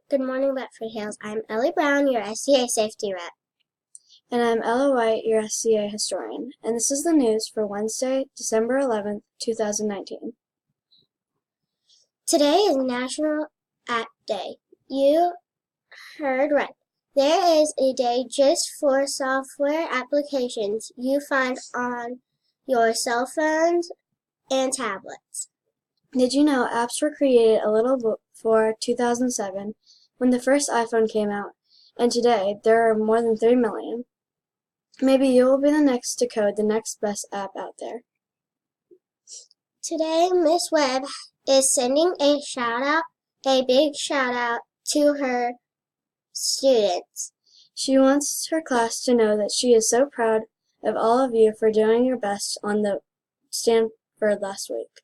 Good morning, Bedford Hills. I'm Ellie Brown, your SCA safety rep. And I'm Ella White, your SCA historian, and this is the news for Wednesday, December 11th, 2019. Today is National App Day. You heard right. There is a day just for software applications you find on your cell phones and tablets. Did you know apps were created a little before 2007 when the first iPhone came out, and today there are more than 3 million. Maybe you will be the next to code the next best app out there. Today, Miss Webb is sending a big shout out to her students. She wants her class to know that she is so proud of all of you for doing your best on the Stanford last week.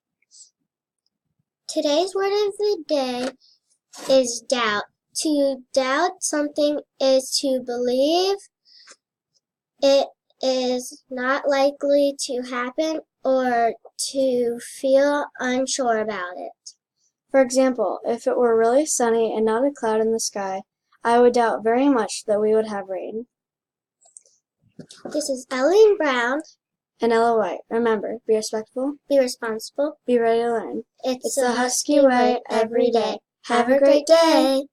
Today's word of the day is doubt. To doubt something is to believe it is not likely to happen or to feel unsure about it. For example, if it were really sunny and not a cloud in the sky, I would doubt very much that we would have rain. This is Ellie Brown And Ella White. Remember, be respectful, be responsible, be ready to learn. It's the Husky way every day. Have a great day!